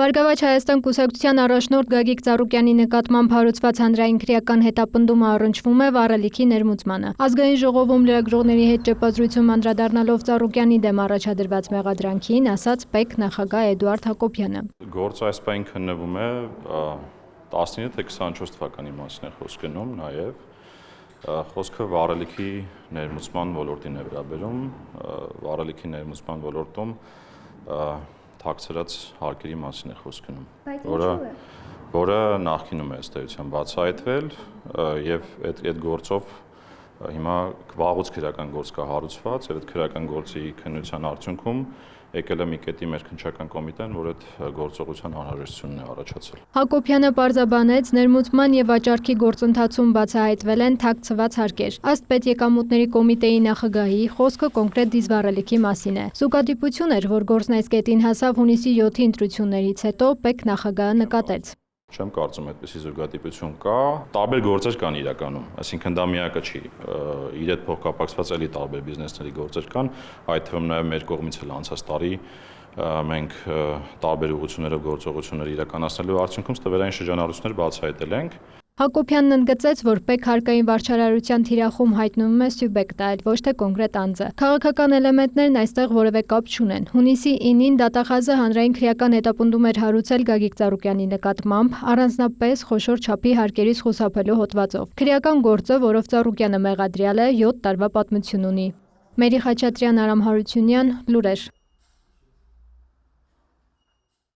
Բարգավաճ Հայաստան կուսակցության առաջնորդ Գագիկ Ծառուկյանի նկատմամբ հարուցված հանրային քրեական հետապնդումը առնչվում է վառելիքի ներմուծմանը։ Ազգային ժողովում լրագրողների հետ ճեպազրույցում անդրադառնալով Ծառուկյանի դեմ առաջադրված մեղադրանքին, ասաց ՊԵԿ նախագահ Էդուարդ Հակոբյանը։ Գործը այս պահին քննվում է 19 թե 24 թվականի մասին է խոսք գնում, նաև խոսքը վառելիքի ներմուծման ոլորտին է վերաբերում, վառելիքի ներմուծման ոլորտում թաքցրած հարկերի մասին է խոսք գնում, որը նախկինում է ըստ էության բացահայտվել եւ այդ գործով հիմա վաղուց քրեական գործ կա հարուցված եւ այդ քրեական գործի քննության արդյունքում եկել է մի կետի մեր քննչական կոմիտեն, որ այդ գործողության անհրաժեշտությունն է առաջացել։ Հակոբյանը պարզաբանեց, ներմուծման եւ վաճառքի գործընթացում բացահայտվել են թաքցված հարկեր։ Ըստ պետեկամուտների կոմիտեի նախագահի, խոսքը կոնկրետ դիզվառելիքի մասին է։ Զուգադիպություն էր, որ գործն այս կետին հասավ հունիսի 7-ի ընտրություններից հետո ՊԵԿ նախագահը նկատեց։ Չեմ կարծում այդպիսի զուգադիպություն կա, տարբեր գործեր կան իրականում, այսինքն դա միակը չի, իր հետ փոխկապակցված էլի տարբեր բիզնեսների գործեր կան, այդ թվում նաև մեր կողմից էլ անցած տարի մենք տարբեր ուղղություններով գործողություններ իրականացնելու արդյունքում ստվերային շրջանառություններ բացահայտել ենք։ Հակոբյանն ընդգծեց, որ ՊԵԿ հարկային վարչարարության թիրախում հայտնվում է սյուբյեկտը, այլ ոչ թե կոնկրետ անձը։ Քաղաքական էլեմենտներն այստեղ որևէ կապ չունեն։ Հունիսի 9-ին դատախազը հանրային քրեական հետապնդում էր հարուցել Գագիկ Ծառուկյանի նկատմամբ, առանձնապես խոշոր չափի հարկերից խուսափելու հոդվածով։ Քրեական գործը, որով Ծառուկյանը մեղադրյալ է, 7 տարվա պատմություն ունի։ Մերի Խաչատրյան, Արամ Հարությունյան, լուրեր։